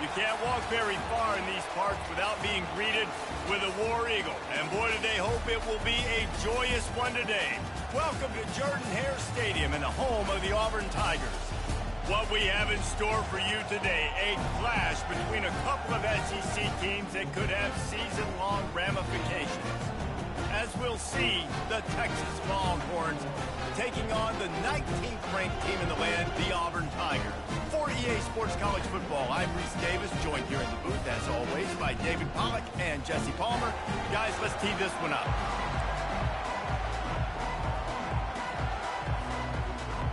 You can't walk very far in these parts without being greeted with a War Eagle. And boy, do they hope it will be a joyous one today. Welcome to Jordan-Hare Stadium and the home of the Auburn Tigers. What we have in store for you today, a clash between a couple of SEC teams that could have season-long ramifications. As we'll see, the Texas Longhorns taking on the 19th ranked team in the land, the Auburn Tigers. For EA Sports College Football, I'm Reese Davis, joined here in the booth, as always, by David Pollack and Jesse Palmer. Guys, let's tee this one up.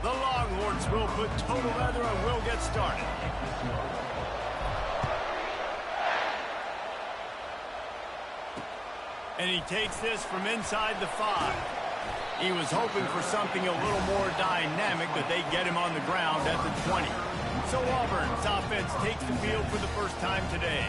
The Longhorns will put total leather and we'll get started. And he takes this from inside the 5. He was hoping for something a little more dynamic, but they get him on the ground at the 20. So Auburn's offense takes the field for the first time today.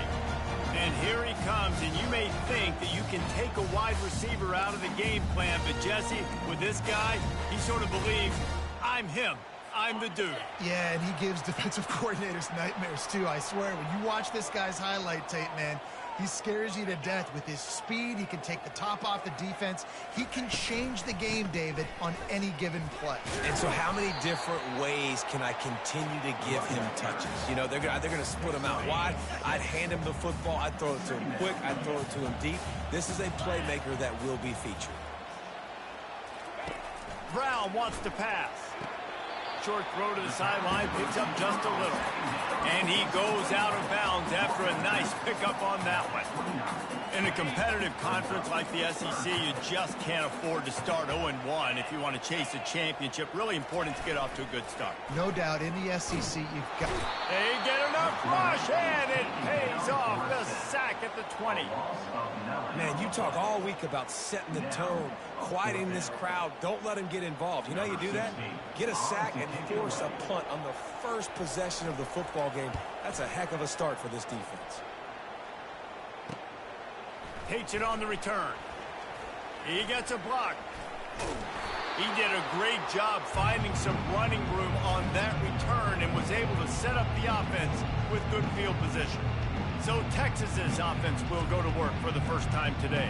And here he comes, and you may think that you can take a wide receiver out of the game plan, but Jesse, with this guy, he sort of believes, I'm him. I'm the dude. Yeah, and he gives defensive coordinators nightmares, too. I swear, when you watch this guy's highlight tape, man, he scares you to death with his speed. He can take the top off the defense. He can change the game, David, on any given play. And so how many different ways can I continue to give him touches? You know, they're going to split him out wide. I'd hand him the football. I'd throw it to him quick. I'd throw it to him deep. This is a playmaker that will be featured. Brown wants to pass. Short throw to the sideline, picks up just a little. And he goes out of bounds after a nice pickup on that one. In a competitive conference like the SEC, you just can't afford to start 0-1 if you want to chase a championship. Really important to get off to a good start. No doubt, in the SEC, you've got... They get enough rush, and it pays off. The sack at the 20. Man, you talk all week about setting the tone, quieting this crowd. Don't let them get involved. You know how you do that? Get a sack and force a punt on the first possession of the football game. That's a heck of a start for this defense. Takes it on the return. He gets a block. He did a great job finding some running room on that return and was able to set up the offense with good field position. So Texas's offense will go to work for the first time today.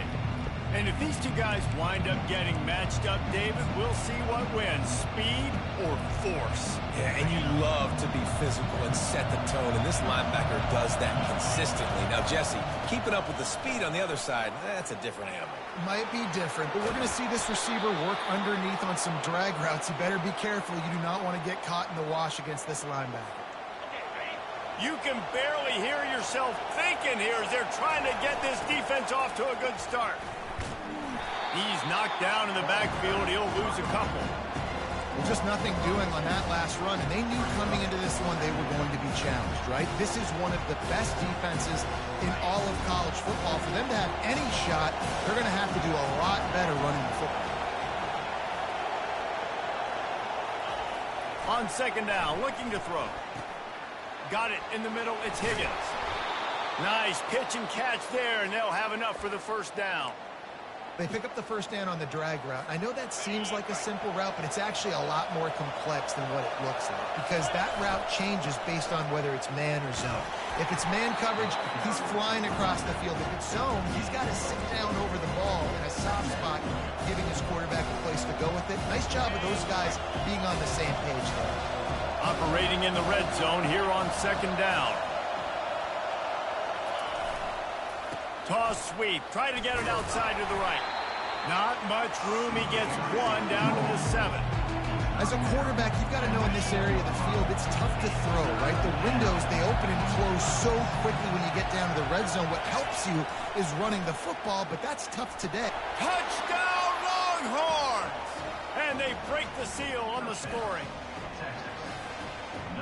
And if these two guys wind up getting matched up, David, we'll see what wins, speed or force. Yeah, and you love to be physical and set the tone, and this linebacker does that consistently. Now, Jesse, keeping up with the speed on the other side, that's a different animal. Might be different, but we're going to see this receiver work underneath on some drag routes. You better be careful. You do not want to get caught in the wash against this linebacker. You can barely hear yourself thinking here as they're trying to get this defense off to a good start. He's knocked down in the backfield. He'll lose a couple. Well, just nothing doing on that last run, and they knew coming into this one they were going to be challenged, right? This is one of the best defenses in all of college football. For them to have any shot, they're going to have to do a lot better running the football. On second down, looking to throw. Got it in the middle. It's Higgins. Nice pitch and catch there, and they'll have enough for the first down. They pick up the first down on the drag route. I know that seems like a simple route, but it's actually a lot more complex than what it looks like because that route changes based on whether it's man or zone. If it's man coverage, he's flying across the field. If it's zone, he's got to sit down over the ball in a soft spot, giving his quarterback a place to go with it. Nice job of those guys being on the same page there. Operating in the red zone here on second down. Toss sweep. Try to get it outside to the right. Not much room. He gets one down to the 7. As a quarterback, you've got to know in this area of the field, it's tough to throw, right? The windows, they open and close so quickly when you get down to the red zone. What helps you is running the football, but that's tough today. Touchdown, Longhorns! And they break the seal on the scoring.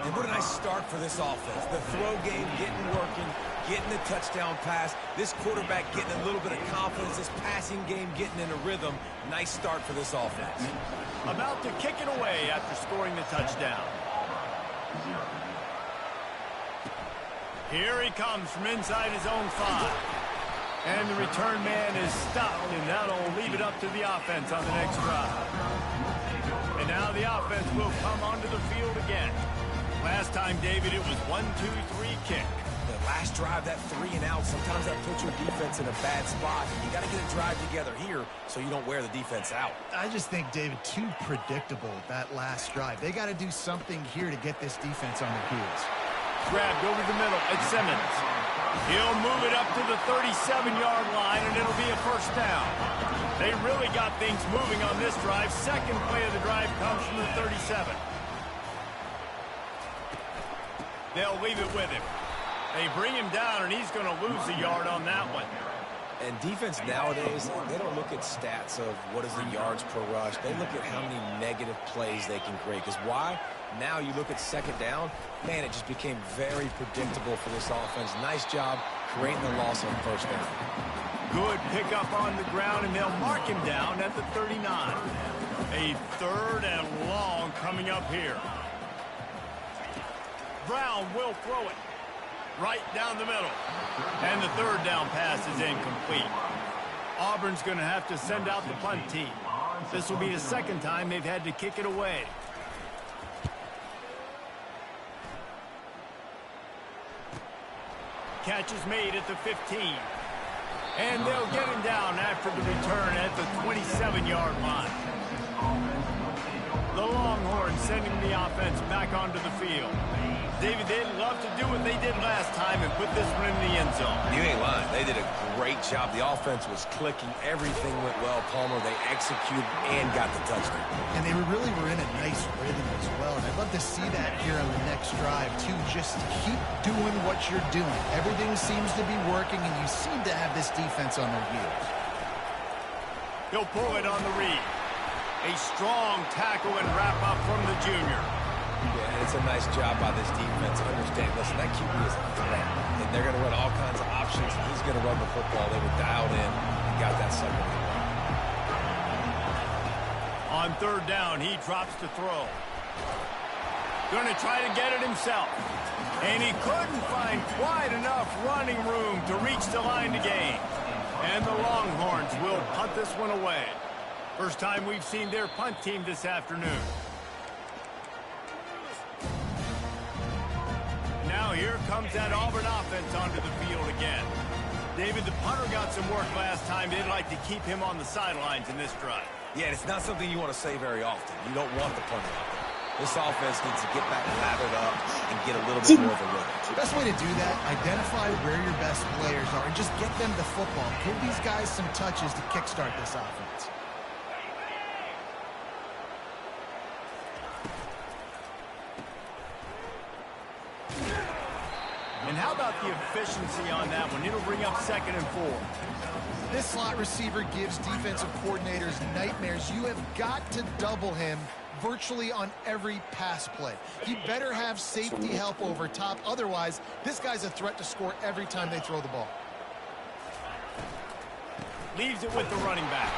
And what a nice start for this offense. The throw game getting working, getting the touchdown pass. This quarterback getting a little bit of confidence. This passing game getting in a rhythm. Nice start for this offense. About to kick it away after scoring the touchdown. Here he comes from inside his own 5. And the return man is stopped, and that'll leave it up to the offense on the next drive. And now the offense will come onto the field again. Last time, David, it was 1-2-3 kick. The last drive, that 3 and out, sometimes that puts your defense in a bad spot. You got to get a drive together here so you don't wear the defense out. I just think, David, too predictable, that last drive. They got to do something here to get this defense on their heels. Grabbed over the middle. It's Simmons. He'll move it up to the 37-yard line, and it'll be a first down. They really got things moving on this drive. Second play of the drive comes from the 37. They'll leave it with him. They bring him down, and he's going to lose a yard on that one. And defense nowadays, they don't look at stats of what is the yards per rush. They look at how many negative plays they can create. Because why? Now you look at second down, man, it just became very predictable for this offense. Nice job creating the loss on first down. Good pickup on the ground, and they'll mark him down at the 39. A third and long coming up here. Brown will throw it right down the middle. And the third down pass is incomplete. Auburn's going to have to send out the punt team. This will be the second time they've had to kick it away. Catch is made at the 15. And they'll get him down after the return at the 27-yard line. The Longhorns sending the offense back onto the field. David, they'd love to do what they did last time and put this one in the end zone. You ain't lying. They did a great job. The offense was clicking. Everything went well, Palmer. They executed and got the touchdown. And they really were in a nice rhythm as well. And I'd love to see that here on the next drive, too. Just keep doing what you're doing. Everything seems to be working, and you seem to have this defense on their heels. He'll pull it on the read. A strong tackle and wrap-up from the junior. Yeah, and it's a nice job by this defense. Understand, listen, that QB is a threat. And they're going to run all kinds of options. He's going to run the football. They were dialed in and got that second one. On third down, he drops to throw. Going to try to get it himself. And he couldn't find quite enough running room to reach the line to gain. And the Longhorns will punt this one away. First time we've seen their punt team this afternoon. Now here comes that Auburn offense onto the field again. David, the punter got some work last time. They'd like to keep him on the sidelines in this drive. Yeah, and it's not something you want to say very often. You don't want the punter out there. This offense needs to get back lathered up and get a little bit more of a rhythm. The best way to do that, identify where your best players are and just get them the football. Give these guys some touches to kickstart this offense. And how about the efficiency on that one? It'll bring up 2nd and 4. This slot receiver gives defensive coordinators nightmares. You have got to double him virtually on every pass play. He better have safety help over top. Otherwise, this guy's a threat to score every time they throw the ball. Leaves it with the running back.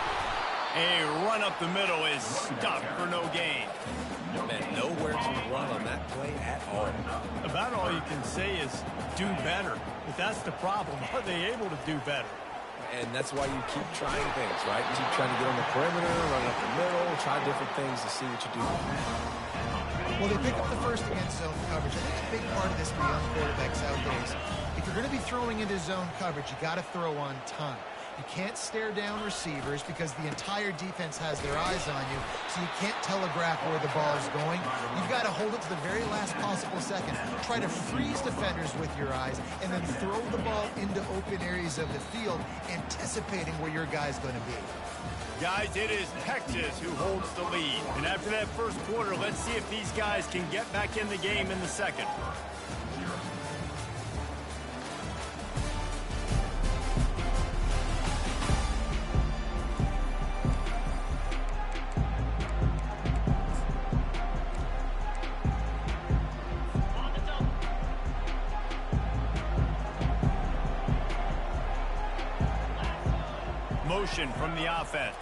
A run up the middle is stopped for no gain. Man, nowhere to run on that play at all. About all you can say is do better. But that's the problem. Are they able to do better? And that's why you keep trying things, right? Keep trying to get on the perimeter, run up the middle, try different things to see what you do. Well, they pick up the first against zone coverage. I think a big part of this for young quarterbacks out there is if you're going to be throwing into zone coverage, you got to throw on time. You can't stare down receivers because the entire defense has their eyes on you, so you can't telegraph where the ball is going. You've got to hold it to the very last possible second. Try to freeze defenders with your eyes and then throw the ball into open areas of the field, anticipating where your guy's going to be. Guys, it is Texas who holds the lead. And after that first quarter, let's see if these guys can get back in the game in the second. Motion from the offense.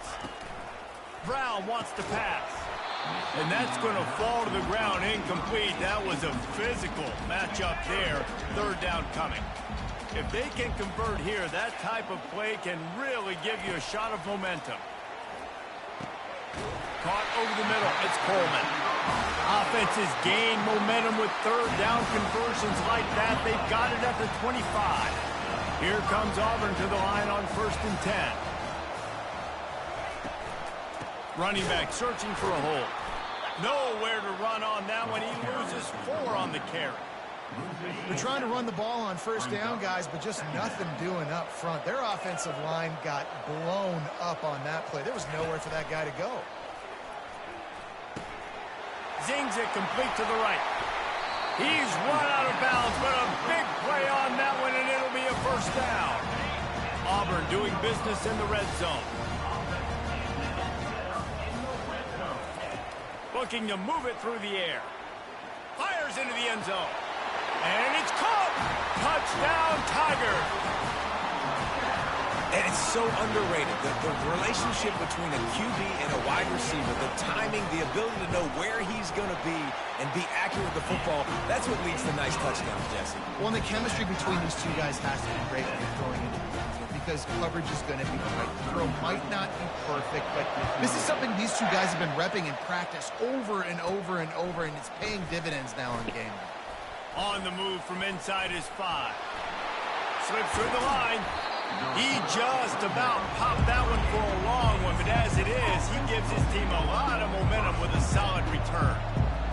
Brown wants to pass. And that's going to fall to the ground incomplete. That was a physical matchup there. Third down coming. If they can convert here, that type of play can really give you a shot of momentum. Caught over the middle. It's Coleman. Offenses gain momentum with third down conversions like that. They've got it at the 25. Here comes Auburn to the line on 1st and 10. Running back searching for a hole. Nowhere to run on that one. He loses 4 on the carry. They're trying to run the ball on first down, guys, but just nothing doing up front. Their offensive line got blown up on that play. There was nowhere for that guy to go. Zings it complete to the right. He's run out of bounds, but a big play on that one, and it'll be a first down. Auburn doing business in the red zone. Looking to move it through the air. Fires into the end zone. And it's caught. Touchdown, Tigers. And it's so underrated. The relationship between a QB and a wide receiver, the timing, the ability to know where he's going to be and be accurate with the football, that's what leads to nice touchdowns, Jesse. Well, and the chemistry between these two guys has to be great when you're throwing into the end zone because coverage is going to be tight. The throw might not be perfect, but this is something these two guys have been repping in practice over and over and over, and it's paying dividends now in game. On the move from inside his 5. Slips through the line. He just about popped that one for a long one, but as it is, he gives gives his team a lot of momentum with a solid return.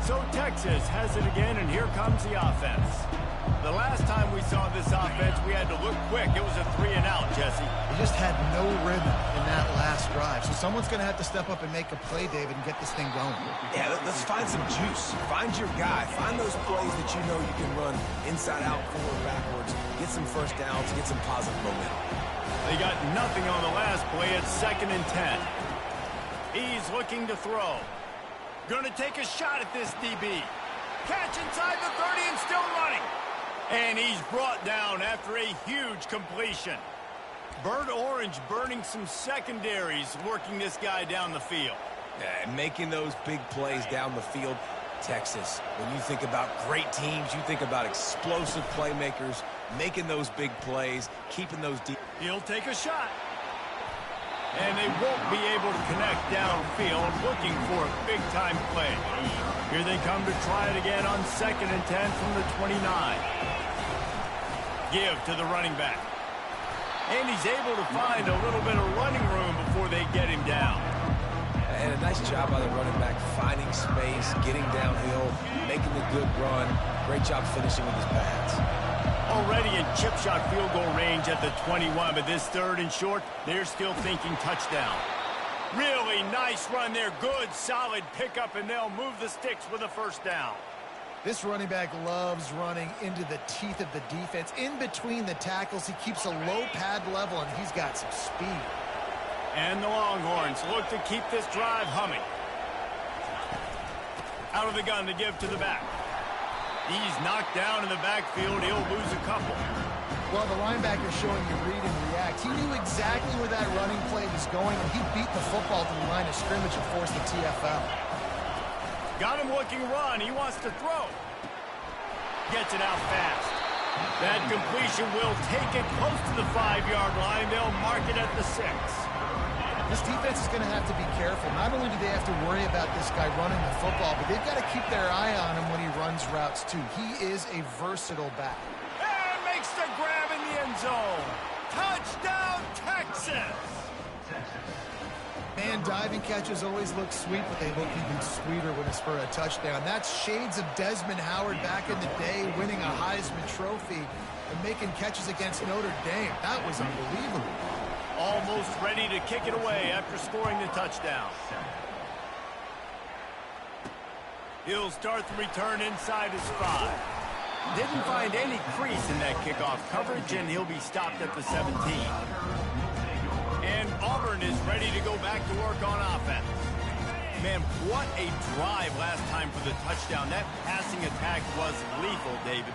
So Texas has it again, and here comes the offense. The last time we saw this offense, we had to look quick. It was a 3-and-out, Jesse. They just had no rhythm in that last drive. So someone's going to have to step up and make a play, David, and get this thing going. Yeah, let's find some juice. Find your guy. Find those plays that you know you can run inside out, forward, backwards. Get some first downs. Get some positive momentum. They got nothing on the last play. It's 2nd and 10. He's looking to throw. Going to take a shot at this DB. Catch inside the 30 and still running. And he's brought down after a huge completion. Burnt Orange burning some secondaries, working this guy down the field. Making those big plays down the field. Texas, when you think about great teams, you think about explosive playmakers, making those big plays, keeping those deep. He'll take a shot. And they won't be able to connect downfield, looking for a big-time play. Here they come to try it again on 2nd and 10 from the 29. Give to the running back. And he's able to find a little bit of running room before they get him down. And a nice job by the running back, finding space, getting downhill, making a good run. Great job finishing with his pads. Already in chip shot field goal range at the 21, but this 3rd and short, they're still thinking touchdown. Really nice run there. Good, solid pickup, and they'll move the sticks with a 1st down. This running back loves running into the teeth of the defense. In between the tackles, he keeps a low pad level, and he's got some speed. And the Longhorns look to keep this drive humming. Out of the gun to give to the back. He's knocked down in the backfield. He'll lose a couple. Well, the linebacker showing you read and react. He knew exactly where that running play was going, and he beat the football to the line of scrimmage and forced the TFL. Got him looking run. He wants to throw. Gets it out fast. That completion will take it close to the 5-yard line. They'll mark it at the 6. This defense is going to have to be careful. Not only do they have to worry about this guy running the football, but they've got to keep their eye on him when he runs routes, too. He is a versatile back. And makes the grab in the end zone. Touchdown, Texas! Man, diving catches always look sweet, but they look even sweeter when it's for a touchdown. That's shades of Desmond Howard back in the day, winning a Heisman Trophy and making catches against Notre Dame. That was unbelievable. Almost ready to kick it away after scoring the touchdown. He'll start the return inside his 5. Didn't find any crease in that kickoff coverage, and he'll be stopped at the 17. And Auburn is ready to go back to work on offense. Man, what a drive last time for the touchdown. That passing attack was lethal, David.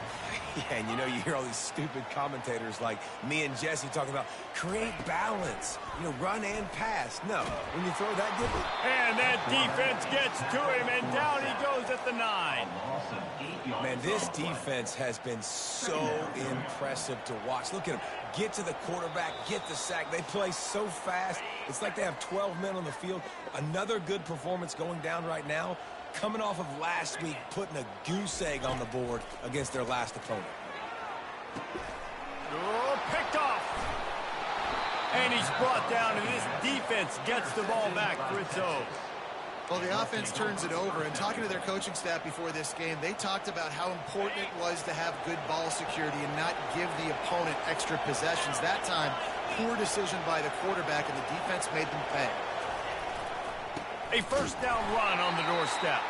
Yeah, and you know, you hear all these stupid commentators like me and Jesse talking about create balance, you know, run and pass. No, when you throw that good. And that defense gets to him, and down he goes at the 9. Man, this defense has been so impressive to watch. Look at them. Get to the quarterback, get the sack. They play so fast. It's like they have 12 men on the field. Another good performance going down right now. Coming off of last week, putting a goose egg on the board against their last opponent. Oh, picked off. And he's brought down, and this defense gets the ball back for its own. Well, the offense turns it over, and talking to their coaching staff before this game, they talked about how important it was to have good ball security and not give the opponent extra possessions. That time, poor decision by the quarterback, and the defense made them pay. A 1st down run on the doorstep.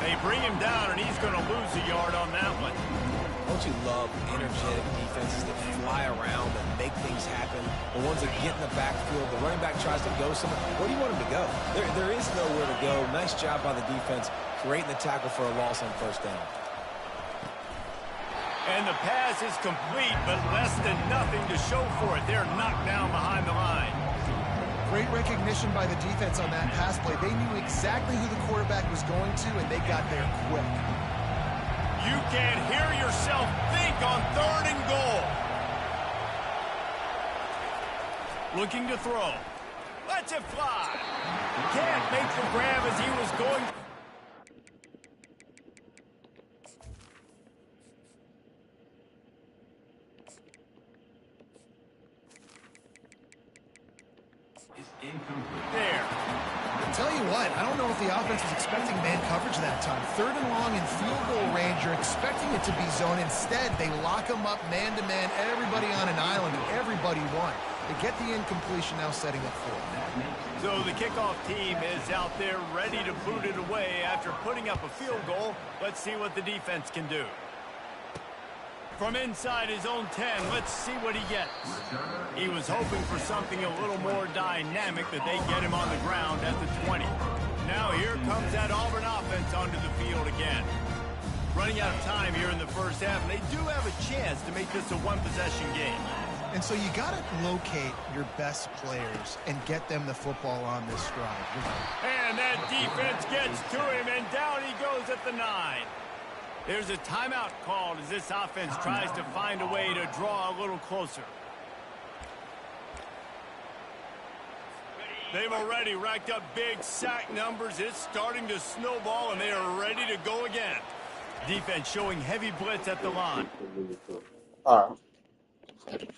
They bring him down, and he's going to lose a yard on that one. Don't you love energetic defenses that fly around and make things happen? The ones that get in the backfield, the running back tries to go somewhere. Where do you want him to go? There is nowhere to go. Nice job by the defense creating the tackle for a loss on 1st down. And the pass is complete, but less than nothing to show for it. They're knocked down behind the line. Great recognition by the defense on that pass play. They knew exactly who the quarterback was going to, and they got there quick. You can't hear yourself think on 3rd and goal. Looking to throw. Lets it fly. Can't make the grab as he was going. There. Tell you what, I don't know if the offense was expecting man coverage that time. 3rd and long in field goal range, you're expecting it to be zone. Instead, they lock them up man-to-man, everybody on an island, and everybody won. They get the incompletion, now setting up for it. So the kickoff team is out there ready to boot it away after putting up a field goal. Let's see what the defense can do. From inside his own 10, let's see what he gets. He was hoping for something a little more dynamic, that they get him on the ground at the 20. Now here comes that Auburn offense onto the field again. Running out of time here in the first half, and they do have a chance to make this a one-possession game. And so you got to locate your best players and get them the football on this drive. And that defense gets to him, and down he goes at the 9. There's a timeout called as this offense tries to find a way to draw a little closer. They've already racked up big sack numbers. It's starting to snowball, and they are ready to go again. Defense showing heavy blitz at the line. All right.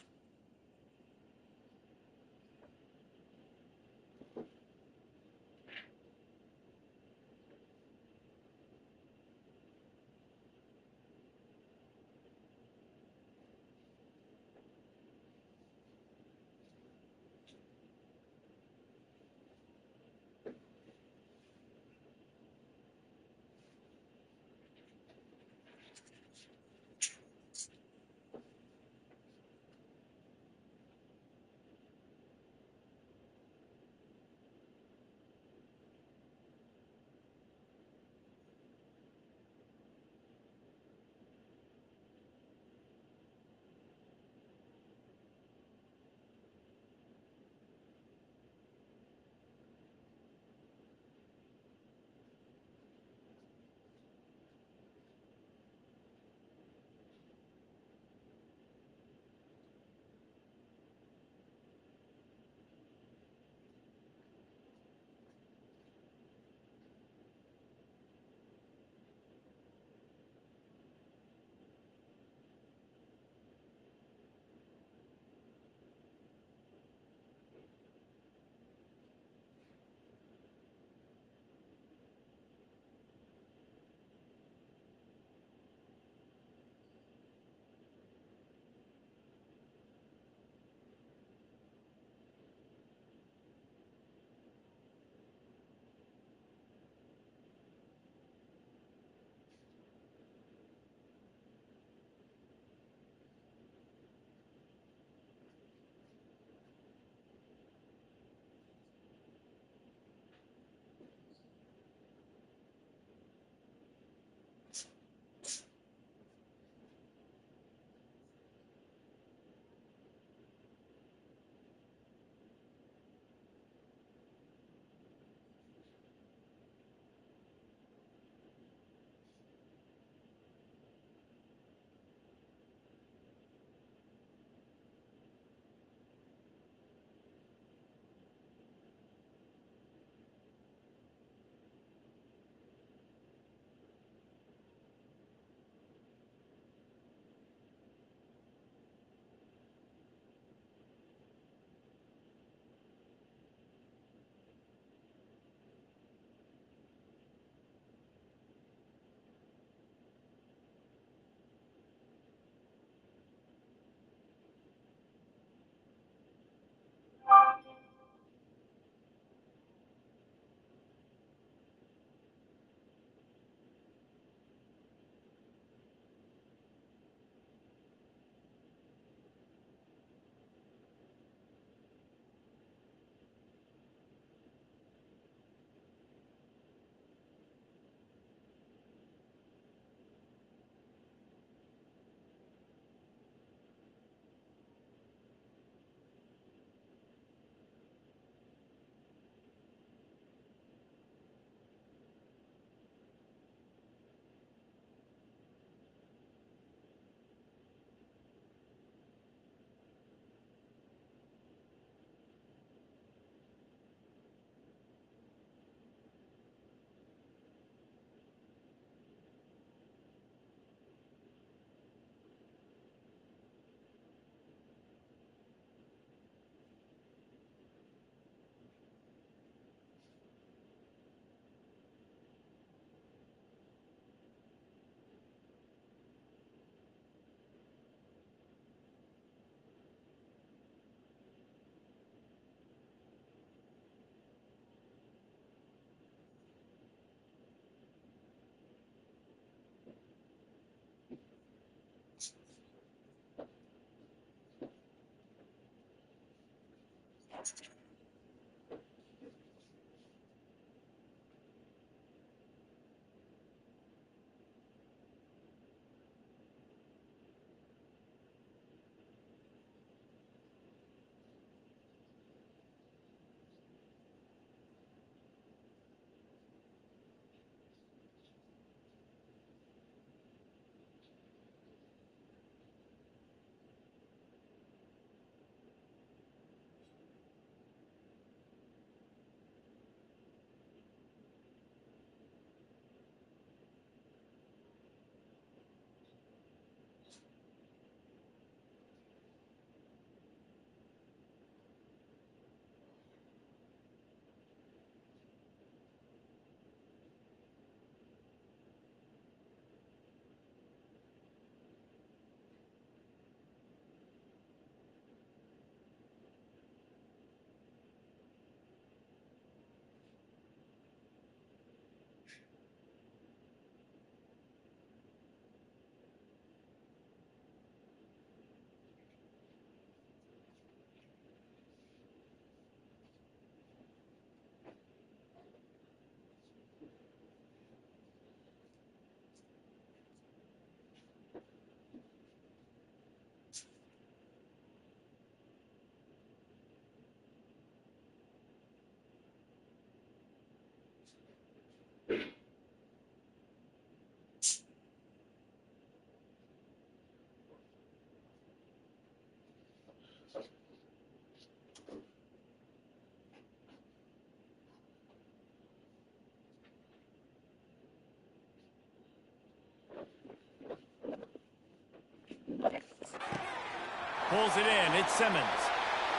Pulls it in. It's Simmons.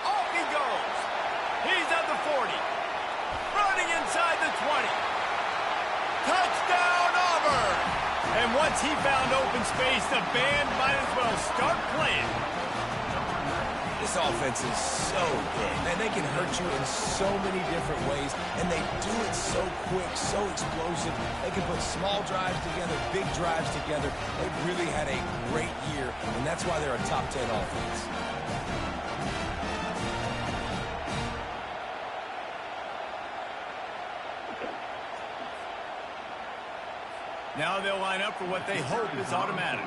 Off he goes. He's at the 40. Running inside the 20. Touchdown, Auburn! And once he found open space, the band might as well start playing. This offense is so good. Man, they can hurt you in so many different ways, and they do it so quick, so explosive. They can put small drives together, big drives together. They've really had a great year, and that's why they're a top 10 offense. Now they'll line up for what they hope is automatic.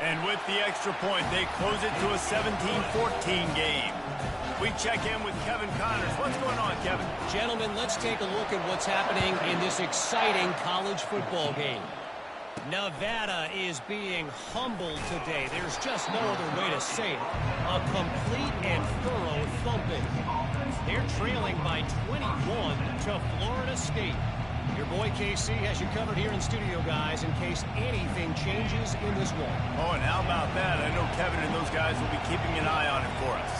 And with the extra point, they close it to a 17-14 game. We check in with Kevin Connors. What's going on, Kevin? Gentlemen, let's take a look at what's happening in this exciting college football game. Nevada is being humbled today. There's just no other way to say it. A complete and thorough thumping. They're trailing by 21 to Florida State. Your boy KC has you covered here in studio, guys, in case anything changes in this one. Oh, and how about that? I know Kevin and those guys will be keeping an eye on it for us.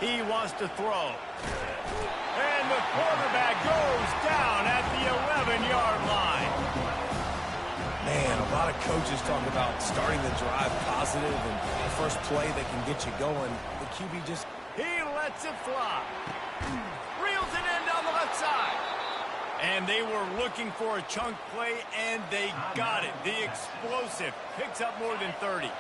He wants to throw. And the quarterback goes down at the 11-yard line. Man, a lot of coaches talk about starting the drive positive and the first play that can get you going. The QB just... He lets it fly. Reels it in down the left side. And they were looking for a chunk play, and they got it. The explosive picks up more than 30.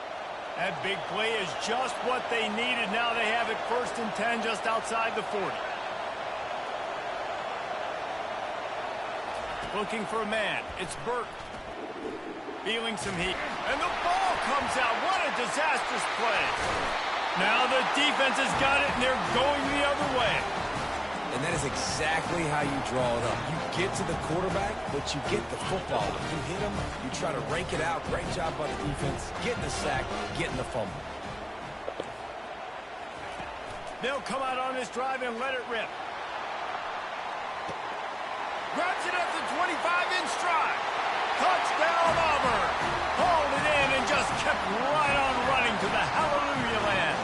That big play is just what they needed. Now they have it 1st and 10 just outside the 40. Looking for a man. It's Burke. Feeling some heat. And the ball comes out. What a disastrous play. Now the defense has got it, and they're going the other way. And that is exactly how you draw it up. You get to the quarterback, but you get the football. If you hit him, you try to rake it out. Great job by the defense. Getting the sack, getting the fumble. They'll come out on this drive and let it rip. Grabs it at the 25 in stride. Touchdown, Auburn. Hauled it in and just kept right on running to the hallelujah land.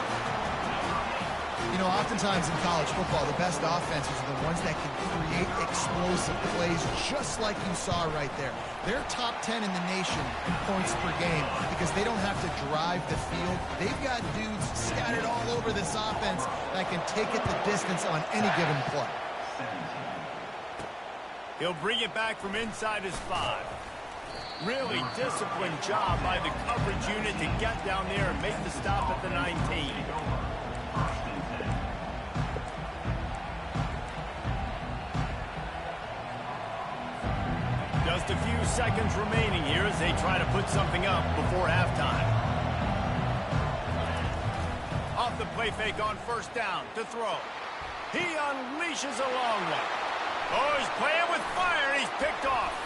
You know, oftentimes in college football, the best offenses are the ones that can create explosive plays just like you saw right there. They're top 10 in the nation in points per game because they don't have to drive the field. They've got dudes scattered all over this offense that can take it the distance on any given play. He'll bring it back from inside his 5. Really disciplined job by the coverage unit to get down there and make the stop at the 19. Just a few seconds remaining here as they try to put something up before halftime. Off the play fake on first down to throw. He unleashes a long one. Oh, he's playing with fire. He's picked off.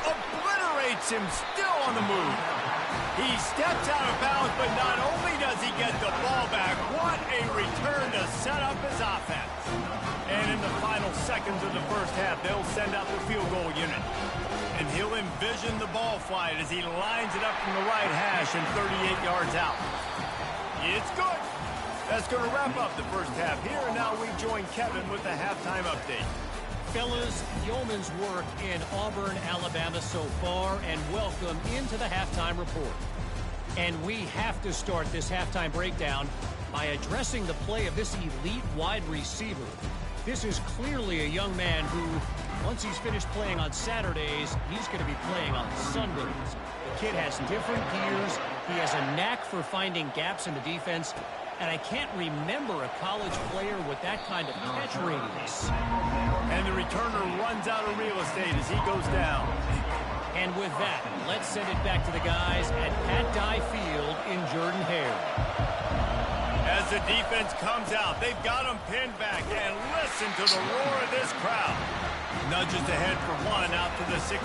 Obliterates him, still on the move. He steps out of bounds, but not only does he get the ball back, what a return to set up his offense. And in the final seconds of the first half, they'll send out the field goal unit. And he'll envision the ball flight as he lines it up from the right hash and 38 yards out. It's good. That's going to wrap up the first half here, and now we join Kevin with the halftime update. Fellas, yeoman's work in Auburn, Alabama so far, and welcome into the halftime report. And we have to start this halftime breakdown by addressing the play of this elite wide receiver. This is clearly a young man who, once he's finished playing on Saturdays, he's going to be playing on Sundays. The kid has different gears. He has a knack for finding gaps in the defense. And I can't remember a college player with that kind of catch radius. And the returner runs out of real estate as he goes down. And with that, let's send it back to the guys at Pat Dye Field in Jordan-Hare. As the defense comes out, they've got him pinned back. And listen to the roar of this crowd. Nudges ahead for one out to the 16.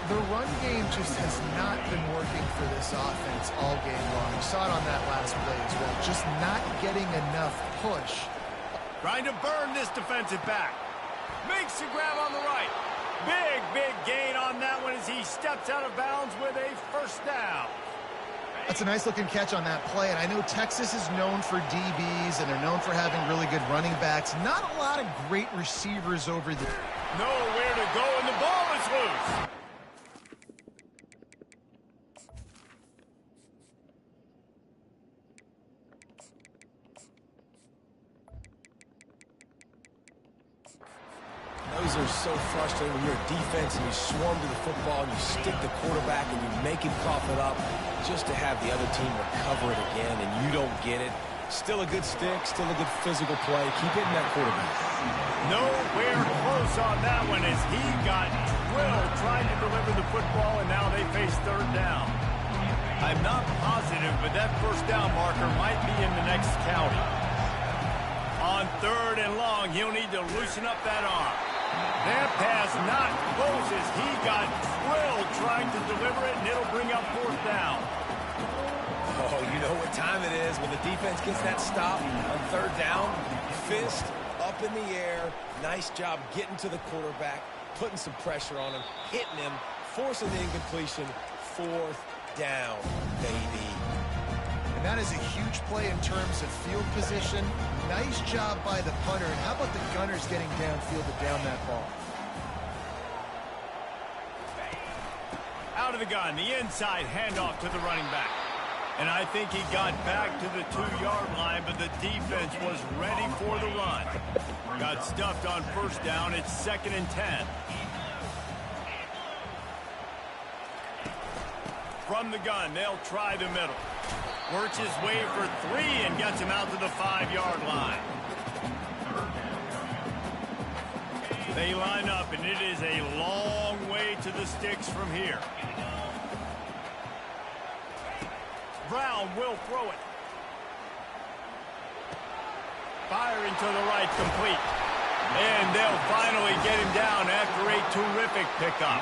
The run game just has not been working for this offense all game long. You saw it on that last play as well. Just not getting enough push. Trying to burn this defensive back. Makes the grab on the right. Big gain on that one as he steps out of bounds with a first down. That's a nice-looking catch on that play, and I know Texas is known for DBs, and they're known for having really good running backs. Not a lot of great receivers over there. Nowhere to go, and the ball is loose. Those are so frustrating when you're a defense and you swarm to the football and you stick the quarterback and you make him cough it up just to have the other team recover it again and you don't get it. Still a good stick, still a good physical play. Keep hitting that quarterback. Nowhere close on that one as he got drilled trying to deliver the football, and now they face third down. I'm not positive, but that first down marker might be in the next county. On third and long, he'll need to loosen up that arm. That pass not close as he got drilled trying to deliver it, and it'll bring up fourth down. Oh, you know what time it is when the defense gets that stop on third down. Fist up in the air. Nice job getting to the quarterback, putting some pressure on him, hitting him, forcing the incompletion. Fourth down, baby. And that is a huge play in terms of field position. Nice job by the punter. And how about the Gunners getting downfield to down that ball? Out of the gun, the inside handoff to the running back. And I think he got back to the 2-yard line, but the defense was ready for the run. Got stuffed on first down. It's 2nd and 10. From the gun, they'll try the middle. Works his way for 3 and gets him out to the 5-yard line. They line up, and it is a long way to the sticks from here. Brown will throw it. Firing to the right, complete. And they'll finally get him down after a terrific pickup.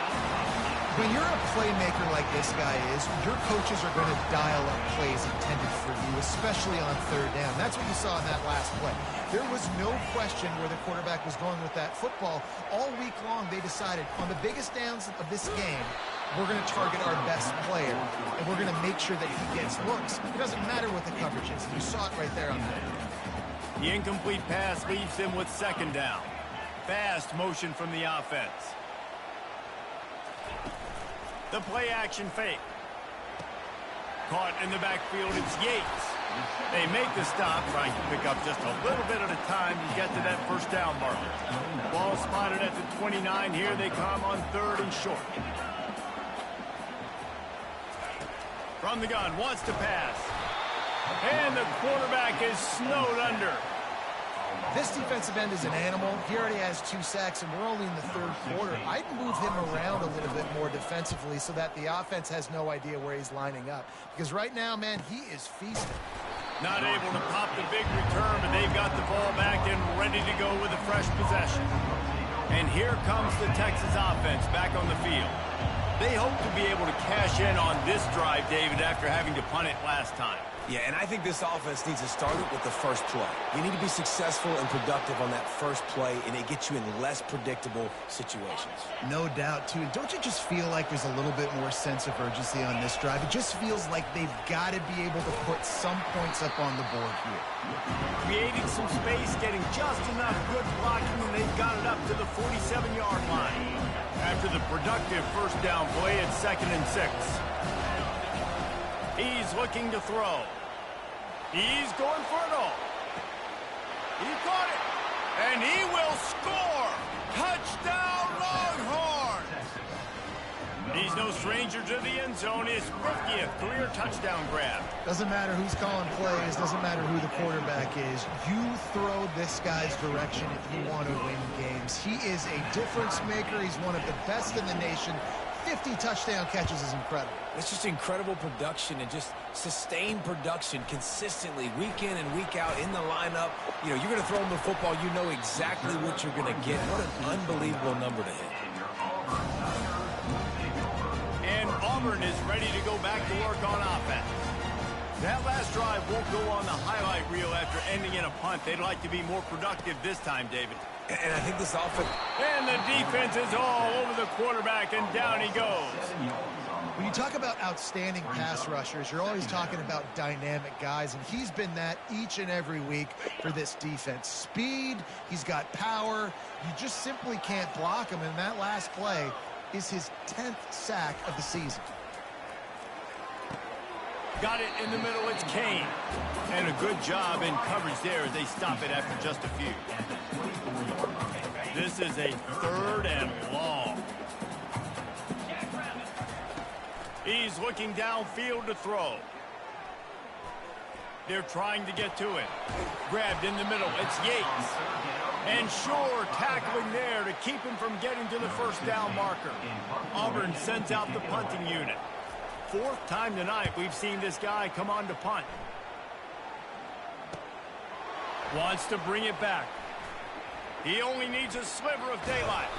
When you're a playmaker like this guy is, your coaches are going to dial up plays intended for you, especially on third down. That's what you saw in that last play. There was no question where the quarterback was going with that football. All week long, they decided on the biggest downs of this game, we're going to target our best player, and we're going to make sure that he gets looks. It doesn't matter what the coverage is. You saw it right there on that. The incomplete pass leaves him with 2nd down. Fast motion from the offense. The play action fake. Caught in the backfield, it's Yates. They make the stop, trying to pick up just a little bit at a time to get to that first down marker. Ball spotted at the 29. Here they come on 3rd and short. From the gun, wants to pass. And the quarterback is snowed under. This defensive end is an animal. He already has 2 sacks, and we're only in the 3rd quarter. I'd move him around a little bit more defensively so that the offense has no idea where he's lining up. Because right now, man, he is feasting. Not able to pop the big return, but they've got the ball back and ready to go with a fresh possession. And here comes the Texas offense back on the field. They hope to be able to cash in on this drive, David, after having to punt it last time. Yeah, and I think this offense needs to start it with the first play. You need to be successful and productive on that first play, and it gets you in less predictable situations. No doubt, too. And don't you just feel like there's a little bit more sense of urgency on this drive? It just feels like they've got to be able to put some points up on the board here. Creating some space, getting just enough good blocking, and they've got it up to the 47-yard line. After the productive first down play, it's 2nd and 6. He's looking to throw. He's going for it all. He caught it. And he will score. Touchdown, Longhorns. He's no stranger to the end zone. His 50th career touchdown grab. Doesn't matter who's calling plays. Doesn't matter who the quarterback is. You throw this guy's direction if you want to win games. He is a difference maker. He's one of the best in the nation. 50 touchdown catches is incredible. It's just incredible production and just sustained production consistently week in and week out in the lineup. You know, you're going to throw him the football, you know exactly what you're going to get. What an unbelievable number to hit. And Auburn is ready to go back to work on offense. That last drive won't go on the highlight reel after ending in a punt. They'd like to be more productive this time, David. And I think this offense... And the defense is all over the quarterback, and down he goes. When you talk about outstanding pass rushers, you're always talking about dynamic guys, and he's been that each and every week for this defense. Speed, he's got power. You just simply can't block him, and that last play is his 10th sack of the season. Got it in the middle, it's Kane. And a good job in coverage there as they stop it after just a few. This is a 3rd and long. He's looking downfield to throw. They're trying to get to it. Grabbed in the middle, it's Yates. And Shore tackling there to keep him from getting to the first down marker. Auburn sends out the punting unit. 4th time tonight we've seen this guy come on to punt. Wants to bring it back. He only needs a sliver of daylight.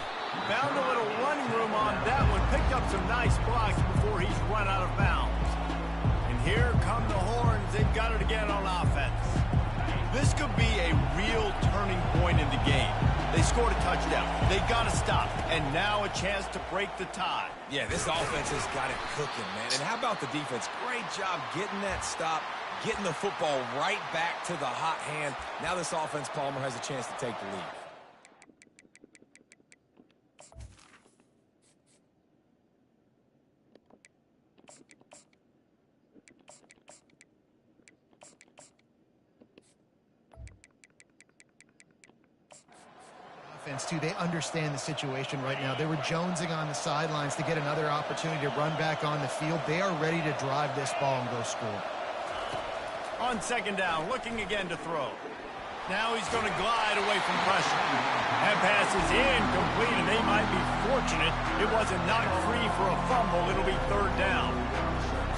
Found a little running room on that one. Picked up some nice blocks before he's run out of bounds. And here come the Horns. They've got it again on offense. This could be a real turning point in the game. They scored a touchdown. They got to stop. And now a chance to break the tie. Yeah, this offense has got it cooking, man. And how about the defense? Great job getting that stop, getting the football right back to the hot hand. Now this offense, Palmer, has a chance to take the lead. Too. They understand the situation right now. They were jonesing on the sidelines to get another opportunity to run back on the field. They are ready to drive this ball and go score. On 2nd down, looking again to throw. Now he's going to glide away from pressure. That pass is incomplete, and they might be fortunate it wasn't knocked free for a fumble. It'll be 3rd down.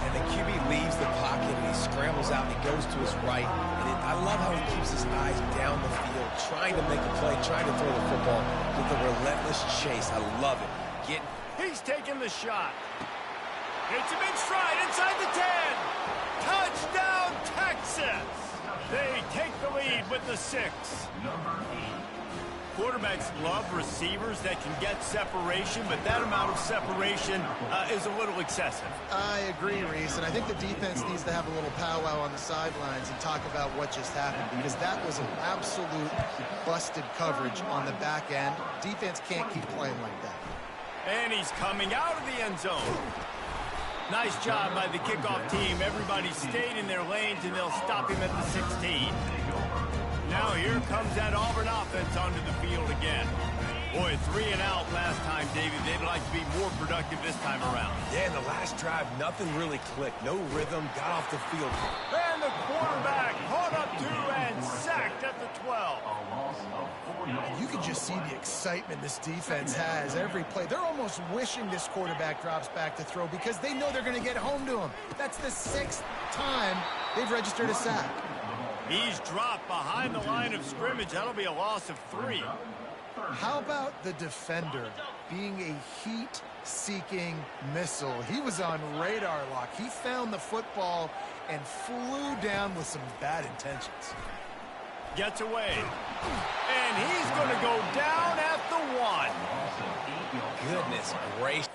And the QB leaves the pocket, and he scrambles out, and he goes to his right. And I love how he keeps his eyes down the field, trying to make a play, trying to throw the football with a relentless chase. I love it. He's taking the shot. It's a big stride inside the 10. Touchdown, Texas. They take the lead with the 6. Quarterbacks love receivers that can get separation, but that amount of separation is a little excessive. I agree, Reese, and I think the defense needs to have a little powwow on the sidelines and talk about what just happened, because that was an absolute busted coverage on the back end. Defense can't keep playing like that. And he's coming out of the end zone. Nice job by the kickoff team. Everybody stayed in their lanes, and they'll stop him at the 16. Now here comes that Auburn offense onto the field again. Boy, 3 and out last time, David. They'd like to be more productive this time around. Yeah, in the last drive, nothing really clicked. No rhythm, got off the field. And the quarterback caught up to and sacked at the 12. And you can just see the excitement this defense has every play. They're almost wishing this quarterback drops back to throw because they know they're going to get home to him. That's the 6th time they've registered a sack. He's dropped behind the line of scrimmage. That'll be a loss of 3. How about the defender being a heat-seeking missile? He was on radar lock. He found the football and flew down with some bad intentions. Gets away. And he's going to go down at the 1. Goodness gracious.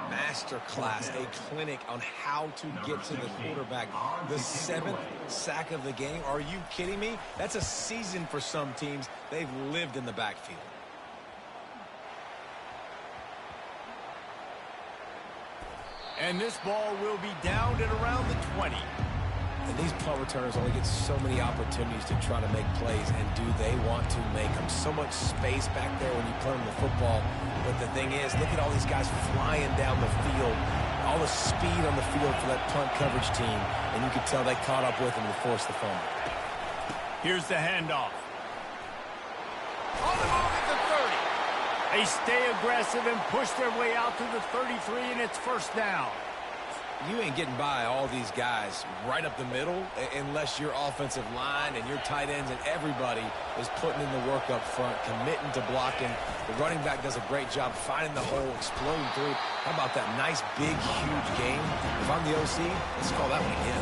Masterclass, a clinic on how to get to the quarterback. The 7th sack of the game. Are you kidding me? That's a season for some teams. They've lived in the backfield. And this ball will be down at around the 20. And these punt returners only get so many opportunities to try to make plays, and do they want to make them? So much space back there when you punt them the football. But the thing is, look at all these guys flying down the field, all the speed on the field for that punt coverage team, and you can tell they caught up with them to force the fumble. Here's the handoff. On the move at the 30. They stay aggressive and push their way out to the 33, and it's first down. You ain't getting by all these guys right up the middle unless your offensive line and your tight ends and everybody is putting in the work up front, committing to blocking. The running back does a great job finding the hole, exploding through. How about that nice, big, huge game? If I'm the OC, let's call that one again.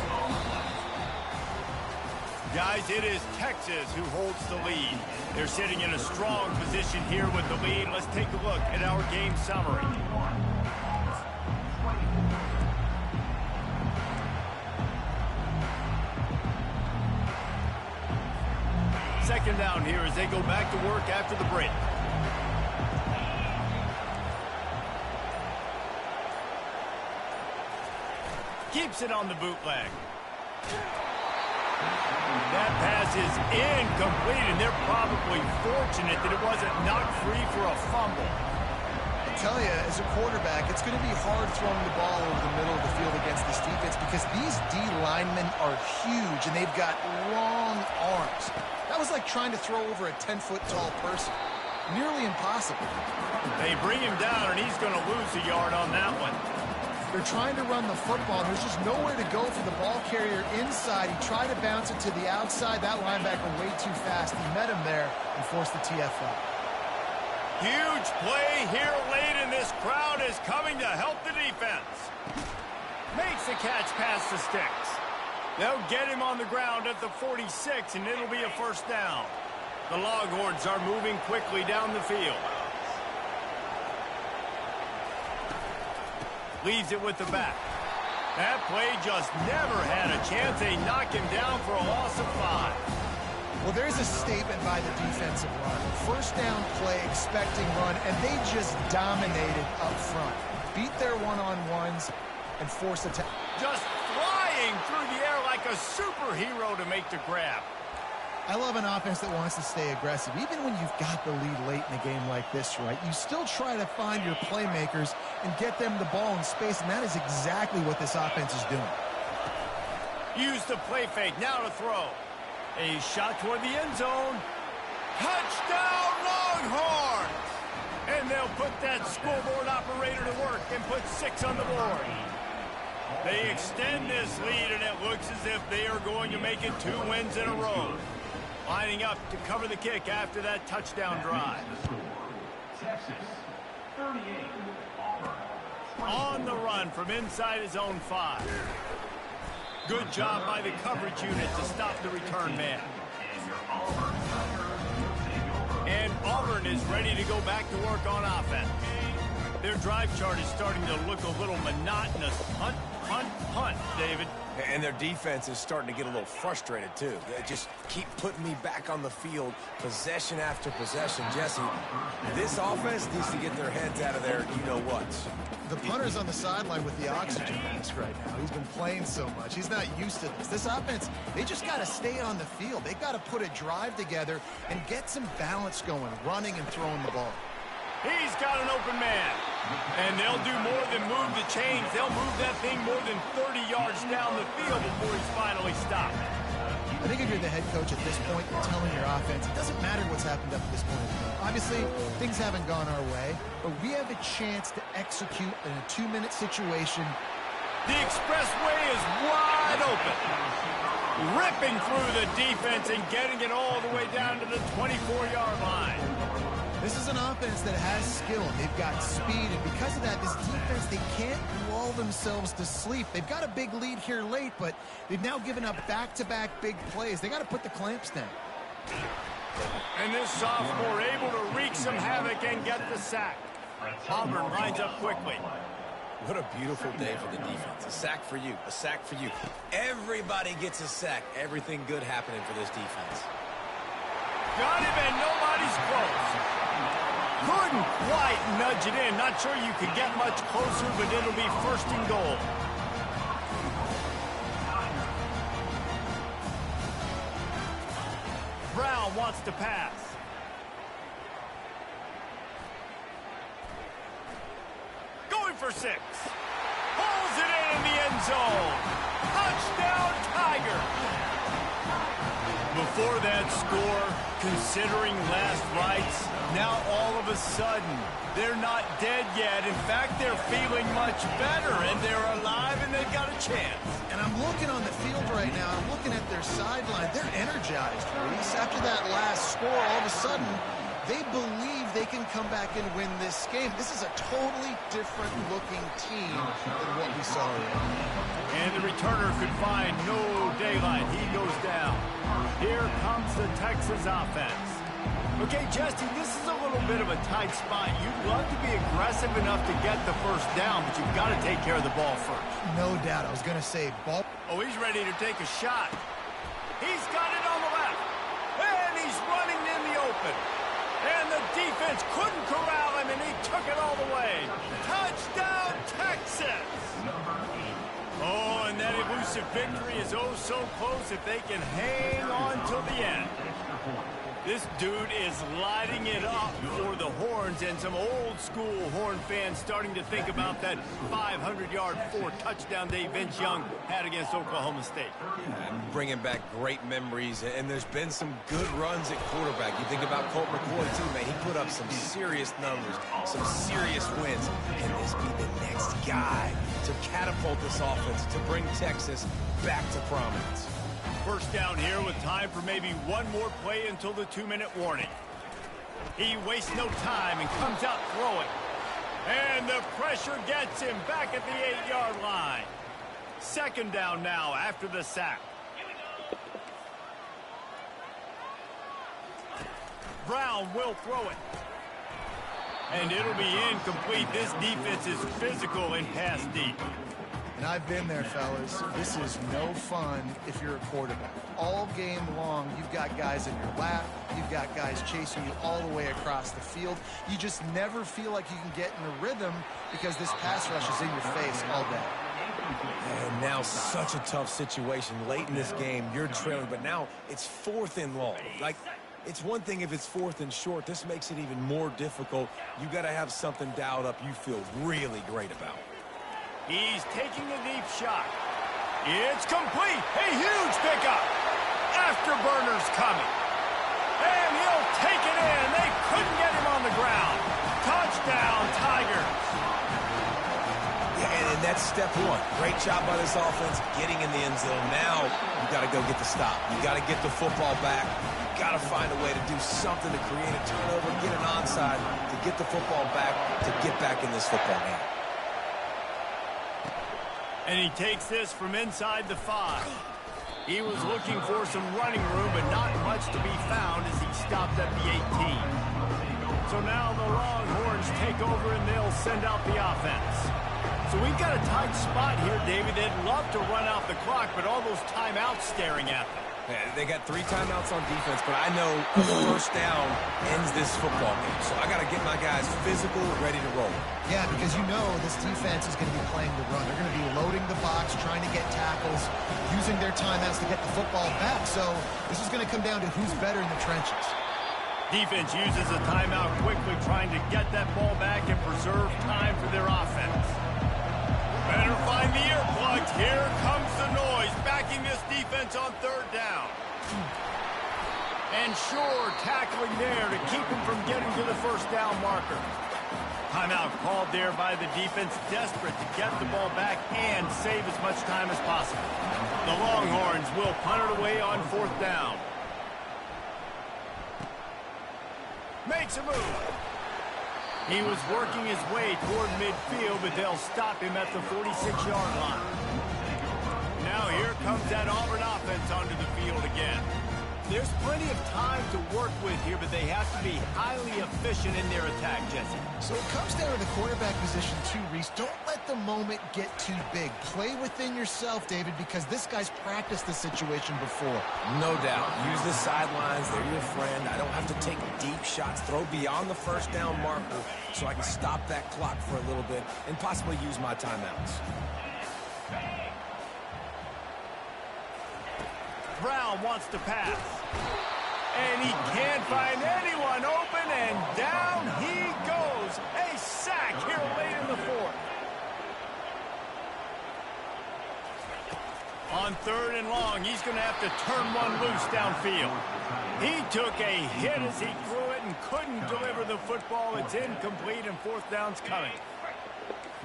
Guys, it is Texas who holds the lead. They're sitting in a strong position here with the lead. Let's take a look at our game summary. Second down here as they go back to work after the break. Keeps it on the bootleg. That pass is incomplete, and they're probably fortunate that it wasn't knocked free for a fumble. I tell you, as a quarterback, it's going to be hard throwing the ball over the middle of the field against this defense because these D linemen are huge, and they've got long arms. That was like trying to throw over a 10-foot tall person. Nearly impossible. They bring him down, and he's going to lose a yard on that one. They're trying to run the football. There's just nowhere to go for the ball carrier inside. He tried to bounce it to the outside. That linebacker way too fast. He met him there and forced the TFL. Huge play here late, and this crowd is coming to help the defense. Makes the catch past the sticks. They'll get him on the ground at the 46, and it'll be a first down. The Longhorns are moving quickly down the field. Leaves it with the back. That play just never had a chance. They knock him down for a loss of 5. Well, there's a statement by the defensive line. First down play, expecting run, and they just dominated up front. Beat their one-on-ones and forced a tackle. Just flying through the air like a superhero to make the grab. I love an offense that wants to stay aggressive. Even when you've got the lead late in a game like this, right, you still try to find your playmakers and get them the ball in space, and that is exactly what this offense is doing. Use the play fake, now to throw. A shot toward the end zone. Touchdown, Longhorns! And they'll put that scoreboard operator to work and put 6 on the board. They extend this lead, and it looks as if they are going to make it 2 wins in a row. Lining up to cover the kick after that touchdown drive. Texas, 38, Auburn. On the run from inside his own 5. Good job by the coverage unit to stop the return man. And off Auburn is ready to go back to work on offense. Their drive chart is starting to look a little monotonous. Punt, punt, punt, David. And their defense is starting to get a little frustrated, too. They just keep putting me back on the field, possession after possession. Jesse, this offense needs to get their heads out of their you-know-what. The punter's on the sideline with the oxygen mask right now. He's been playing so much. He's not used to this. This offense, they just got to stay on the field. They got to put a drive together and get some balance going, running and throwing the ball. He's got an open man. And they'll do more than move the chains. They'll move that thing more than 30 yards down the field before he's finally stopped. I think if you're the head coach at this point, you're telling your offense, it doesn't matter what's happened up to this point in the game. Obviously, things haven't gone our way, but we have a chance to execute in a 2-minute situation. The expressway is wide open. Ripping through the defense and getting it all the way down to the 24-yard line. This is an offense that has skill. They've got speed, and because of that, this defense, they can't lull themselves to sleep. They've got a big lead here late, but they've now given up back-to-back big plays. They got to put the clamps down. And this sophomore able to wreak some havoc and get the sack. Auburn lines up quickly. What a beautiful day for the defense. A sack for you, a sack for you. Everybody gets a sack. Everything good happening for this defense. Got him, and nobody's close. Couldn't quite nudge it in. Not sure you could get much closer, but it'll be first and goal. Brown wants to pass. Going for 6. Pulls it in the end zone. Touchdown, Tiger. Before that score, considering last rites, now all of a sudden, they're not dead yet. In fact, they're feeling much better, and they're alive, and they've got a chance. And I'm looking on the field right now. I'm looking at their sideline. They're energized, Reese. After that last score, all of a sudden, they believe they can come back and win this game. This is a totally different-looking team than what we saw earlier. And the returner could find no daylight. He goes down. Here comes the Texas offense. Okay, Jesse, this is a little bit of a tight spot. You'd love to be aggressive enough to get the first down, but you've got to take care of the ball first. No doubt. I was going to say ball. Oh, he's ready to take a shot. He's got it on the left. And he's running in the open. And the defense couldn't corral him, and he took it all the way. Touchdown, Texas! Oh, and that elusive victory is oh so close if they can hang on till the end. This dude is lighting it up for the Horns, and some old-school Horn fans starting to think about that 500-yard, 4-touchdown day Vince Young had against Oklahoma State. And bringing back great memories, and there's been some good runs at quarterback. You think about Colt McCoy, too, man. He put up some serious numbers, some serious wins. Can this be the next guy to catapult this offense, to bring Texas back to prominence? First down here with time for maybe one more play until the 2-minute warning. He wastes no time and comes out throwing. And the pressure gets him back at the 8-yard line. Second down now after the sack. Brown will throw it. And it'll be incomplete. This defense is physical and pass deep. And I've been there, fellas. This is no fun if you're a quarterback. All game long, you've got guys in your lap. You've got guys chasing you all the way across the field. You just never feel like you can get in a rhythm because this pass rush is in your face all day. And now such a tough situation. Late in this game, you're trailing, but now it's 4th and long. Like, it's one thing if it's 4th and short. This makes it even more difficult. You got to have something dialed up you feel really great about. He's taking a deep shot. It's complete. A huge pickup. Afterburner's coming. And he'll take it in. They couldn't get him on the ground. Touchdown, Tigers. Yeah, and that's step one. Great job by this offense getting in the end zone. Now you got to go get the stop. You got to get the football back. You got to find a way to do something to create a turnover, get an onside, to get the football back, to get back in this football game. And he takes this from inside the 5. He was looking for some running room, but not much to be found as he stopped at the 18. So now the Longhorns take over and they'll send out the offense. So we've got a tight spot here, David. They'd love to run out the clock, but all those timeouts staring at them. Yeah, they got 3 timeouts on defense, but I know a first down ends this football game. So I got to get my guys physical, ready to roll. Yeah, because you know this defense is going to be playing the run. They're going to be loading the box, trying to get tackles, using their timeouts to get the football back. So this is going to come down to who's better in the trenches. Defense uses a timeout quickly, trying to get that ball back and preserve time for their offense. Better find the earplugs. Here comes the noise, backing this defense on 3rd down. And sure, tackling there to keep him from getting to the first down marker. Timeout called there by the defense, desperate to get the ball back and save as much time as possible. The Longhorns will punt it away on 4th down. Makes a move. He was working his way toward midfield, but they'll stop him at the 46-yard line. Now here comes that Auburn offense onto the field again. There's plenty of time to work with here, but they have to be highly efficient in their attack, Jesse. So it comes down to the quarterback position too, Reese. Don't let the moment get too big. Play within yourself, David, because this guy's practiced this situation before. No doubt. Use the sidelines. They're your friend. I don't have to take deep shots. Throw beyond the first down marker so I can stop that clock for a little bit and possibly use my timeouts. Brown wants to pass. And he can't find anyone open, and down he goes. A sack here late in the 4th. On 3rd and long, he's going to have to turn one loose downfield. He took a hit as he threw it and couldn't deliver the football. It's incomplete, and 4th down's coming.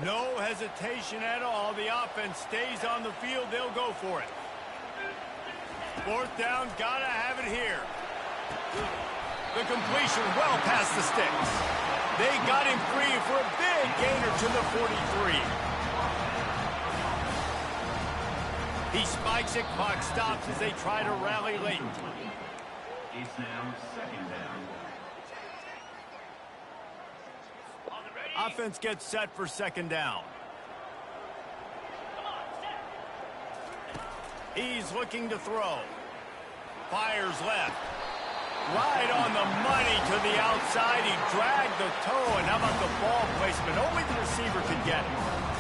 No hesitation at all. The offense stays on the field. They'll go for it. 4th down, gotta have it here. The completion well past the sticks. They got him free for a big gainer to the 43. He spikes it, clock stops as they try to rally late. It's now 2nd down. Offense gets set for 2nd down. He's looking to throw. Fires left. Right on the money to the outside. He dragged the toe, and how about the ball placement? Only the receiver could get it.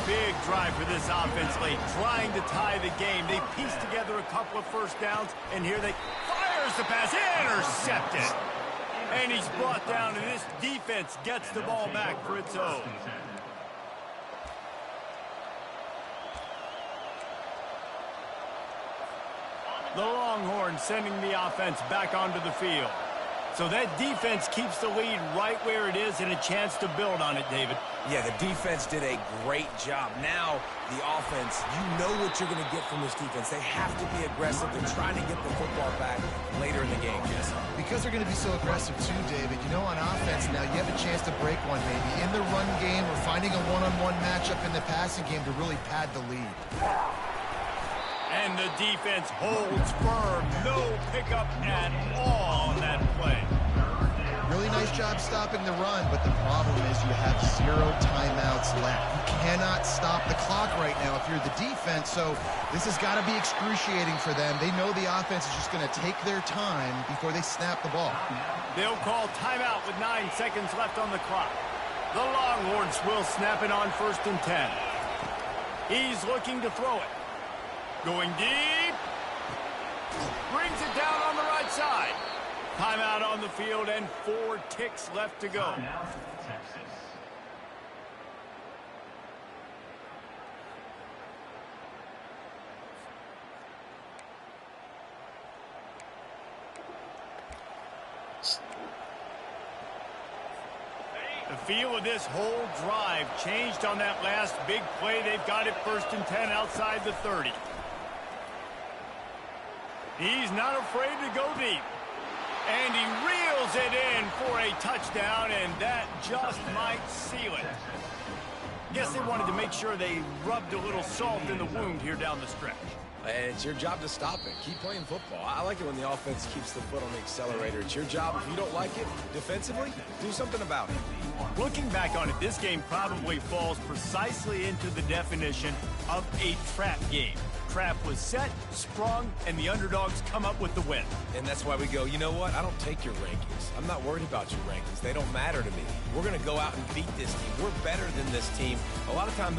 Big drive for this offense late, trying to tie the game. They pieced together a couple of first downs, and here they fires the pass, intercepted. And he's brought down, and this defense gets the ball back for its own. The Longhorns sending the offense back onto the field. So that defense keeps the lead right where it is and a chance to build on it, David. Yeah, the defense did a great job. Now, the offense, you know what you're going to get from this defense. They have to be aggressive. They're trying to get the football back later in the game, Jesse. Because they're going to be so aggressive too, David. You know, on offense now, you have a chance to break one maybe in the run game or finding a one-on-one matchup in the passing game to really pad the lead. And the defense holds firm. No pickup at all on that play. Really nice job stopping the run, but the problem is you have 0 timeouts left. You cannot stop the clock right now if you're the defense, so this has got to be excruciating for them. They know the offense is just going to take their time before they snap the ball. They'll call timeout with 9 seconds left on the clock. The Longhorns will snap it on 1st and 10. He's looking to throw it. Going deep. Brings it down on the right side. Timeout on the field and 4 ticks left to go. Timeout, Texas. The feel of this whole drive changed on that last big play. They've got it 1st and 10 outside the 30. He's not afraid to go deep. And he reels it in for a touchdown, and that just might seal it. Guess they wanted to make sure they rubbed a little salt in the wound here down the stretch. And it's your job to stop it. Keep playing football. I like it when the offense keeps the foot on the accelerator. It's your job. If you don't like it defensively, do something about it. Looking back on it, this game probably falls precisely into the definition of a trap game. Trap was set, sprung, and the underdogs come up with the win. And that's why we go, you know what? I don't take your rankings. I'm not worried about your rankings. They don't matter to me. We're going to go out and beat this team. We're better than this team. A lot of time,